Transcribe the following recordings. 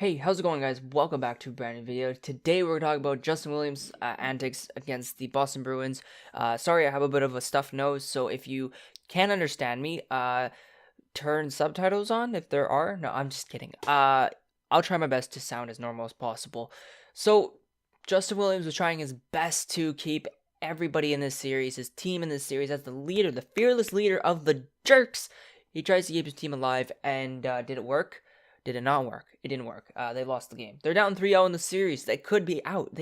Hey, how's it going, guys? Welcome back to a brand new video. Today we're talking about Justin Williams' antics against the Boston Bruins. Sorry, I have a bit of a stuffed nose, so if you can't understand me, turn subtitles on if there are. No, I'm just kidding. I'll try my best to sound as normal as possible. So, Justin Williams was trying his best to keep everybody in this series, his team in this series, as the leader, the fearless leader of the Jerks. He tries to keep his team alive, and did it work? Did it not work? It didn't work. They lost the game. They're down 3-0 in the series. They could be out.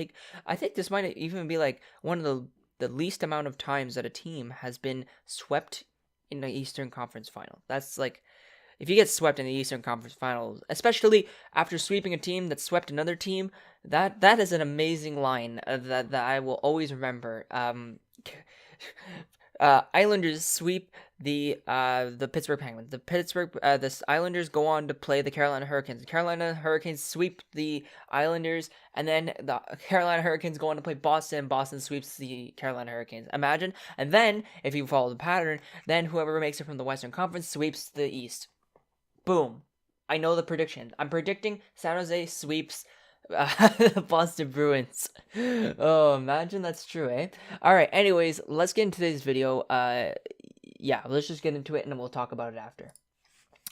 I think this might even be like one of the least amount of times that a team has been swept in the Eastern Conference Final. That's like, if you get swept in the Eastern Conference Finals, especially after sweeping a team that swept another team, that is an amazing line that I will always remember. Islanders sweep the Pittsburgh Penguins. The Islanders go on to play the Carolina Hurricanes. The Carolina Hurricanes sweep the Islanders, and then the Carolina Hurricanes go on to play Boston. Boston sweeps the Carolina Hurricanes. Imagine. And then, if you follow the pattern, then whoever makes it from the Western Conference sweeps the East. Boom. I know the prediction. I'm predicting San Jose sweeps the Boston Bruins. Oh, imagine that's true, eh? Alright, anyways, let's get into today's video. Yeah, let's just get into it and then we'll talk about it after.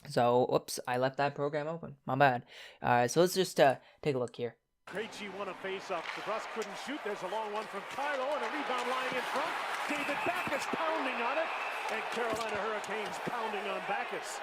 So, whoops, I left that program open. My bad. Alright, so let's just take a look here. Krejci won a face-up. DeBrus couldn't shoot. There's a long one from Kylo and a rebound lying in front. David Backes pounding on it. And Carolina Hurricanes pounding on Backes.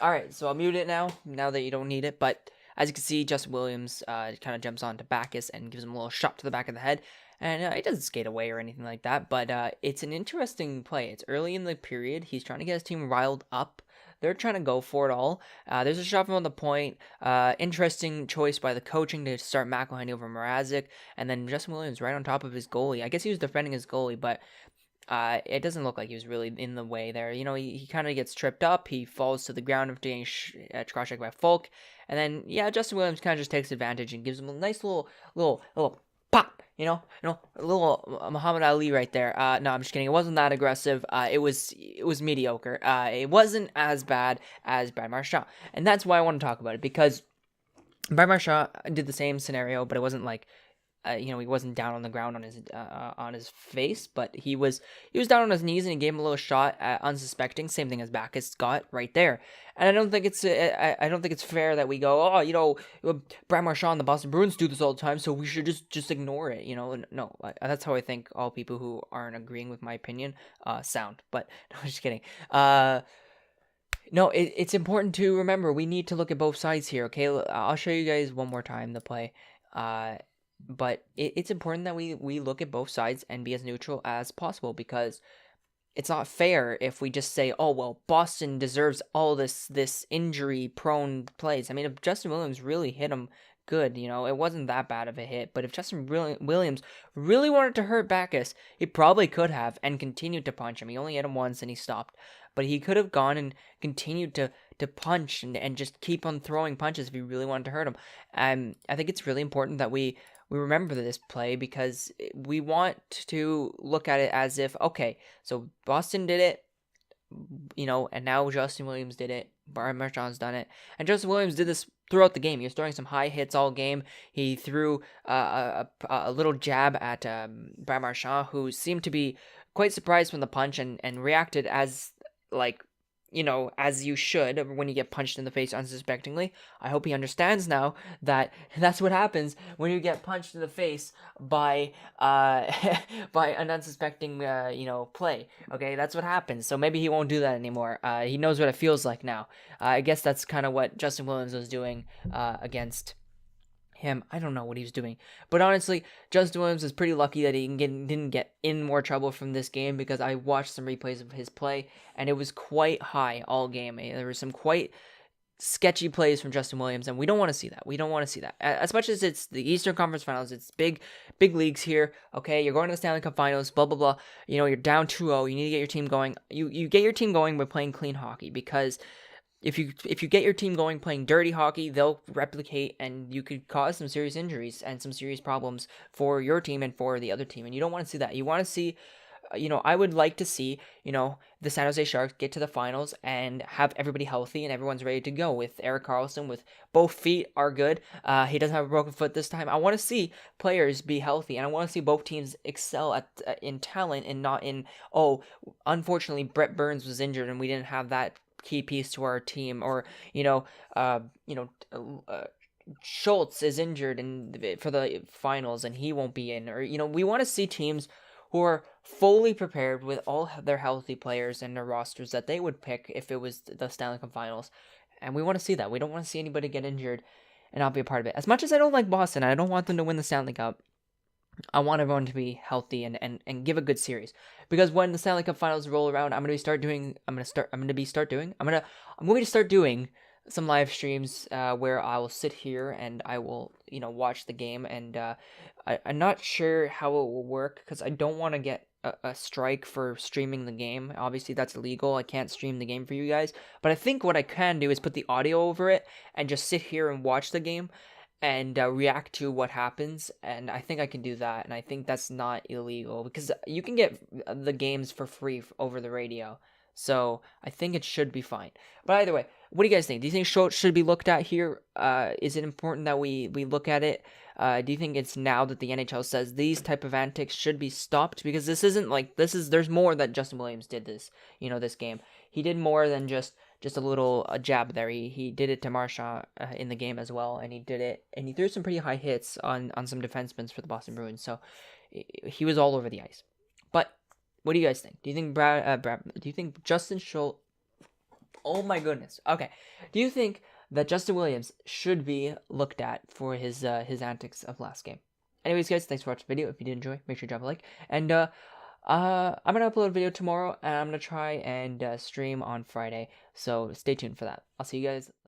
Alright, so I'll mute it now that you don't need it, but as you can see, Justin Williams kind of jumps onto Backes and gives him a little shot to the back of the head. And he doesn't skate away or anything like that, but it's an interesting play. It's early in the period. He's trying to get his team riled up. They're trying to go for it all. There's a shot from the point. Interesting choice by the coaching to start McElhinney over Mrazek. And then Justin Williams right on top of his goalie. I guess he was defending his goalie, but it doesn't look like he was really in the way there. You know, he kind of gets tripped up. He falls to the ground after getting cross-checked by Folk. And then, yeah, Justin Williams kind of just takes advantage and gives him a nice little pop. You know, a little Muhammad Ali right there. No, I'm just kidding. It wasn't that aggressive. It was mediocre. It wasn't as bad as Brad Marchand. And that's why I want to talk about it, because Brad Marchand did the same scenario, but it wasn't like, he wasn't down on the ground on his face, but he was down on his knees and he gave him a little shot, unsuspecting. Same thing as Backes got right there. And I don't think it's fair that we go, Brad Marchand, the Boston Bruins do this all the time, so we should just ignore it. No, that's how I think all people who aren't agreeing with my opinion sound. But no, I'm just kidding. No, it's important to remember we need to look at both sides here. Okay, I'll show you guys one more time the play. But it's important that we look at both sides and be as neutral as possible, because it's not fair if we just say, oh, well, Boston deserves all this injury-prone plays. I mean, if Justin Williams really hit him good, it wasn't that bad of a hit. But if Justin Williams really wanted to hurt Backes, he probably could have and continued to punch him. He only hit him once and he stopped. But he could have gone and continued to punch and just keep on throwing punches if he really wanted to hurt him. I think it's really important that we remember this play, because we want to look at it as if, okay, so Boston did it, and now Justin Williams did it. Brad Marchand's done it. And Justin Williams did this throughout the game. He was throwing some high hits all game. He threw a little jab at Brad Marchand, who seemed to be quite surprised from the punch and reacted as, like, as you should when you get punched in the face unsuspectingly. I hope he understands now that that's what happens when you get punched in the face by by an unsuspecting play. Okay, that's what happens. So maybe he won't do that anymore. He knows what it feels like now. I guess that's kind of what Justin Williams was doing against him. I don't know what he was doing, but honestly, Justin Williams is pretty lucky that he didn't get in more trouble from this game, because I watched some replays of his play and it was quite high all game. There were some quite sketchy plays from Justin Williams, and we don't want to see that. As much as it's the Eastern Conference Finals, it's big leagues here. Okay, you're going to the Stanley Cup Finals, blah blah blah. You're down 2-0. You need to get your team going. You get your team going by playing clean hockey, because if you get your team going playing dirty hockey, they'll replicate, and you could cause some serious injuries and some serious problems for your team and for the other team. And you don't want to see that. You want to see I would like to see, the San Jose Sharks get to the finals and have everybody healthy and everyone's ready to go. With Erik Karlsson, with both feet are good. He doesn't have a broken foot this time. I want to see players be healthy, and I want to see both teams excel in talent and not in, oh, unfortunately Brett Burns was injured and we didn't have that key piece to our team, or uh, you know, uh, Schultz is injured for the finals and he won't be in, or we want to see teams who are fully prepared with all their healthy players and their rosters that they would pick if it was the Stanley Cup Finals. And we want to see that. We don't want to see anybody get injured and not be a part of it. As much as I don't like Boston, I don't want them to win the Stanley Cup. I want everyone to be healthy and give a good series. Because when the Stanley Cup Finals roll around, I'm going to start doing some live streams where I will sit here and I will, watch the game. And I'm not sure how it will work because I don't want to get a strike for streaming the game. Obviously, that's illegal. I can't stream the game for you guys. But I think what I can do is put the audio over it and just sit here and watch the game and react to what happens. And I think I can do that. And I think that's not illegal because you can get the games for free over the radio. So I think it should be fine. But either way, what do you guys think? Do you think Schultz should be looked at here? Is it important that we look at it? Do you think it's now that the NHL says these type of antics should be stopped? Because this isn't like there's more that Justin Williams did this game. He did more than just a little jab there. He did it to Marchand in the game as well, and he did it, and he threw some pretty high hits on some defensemen for the Boston Bruins. So he was all over the ice. But what do you guys think? Do you think do you think Justin Schultz? Oh my goodness. Okay. Do you think that Justin Williams should be looked at for his antics of last game? Anyways, guys, thanks for watching the video. If you did enjoy, make sure to drop a like. And I'm gonna upload a video tomorrow, and I'm gonna try and stream on Friday. So stay tuned for that. I'll see you guys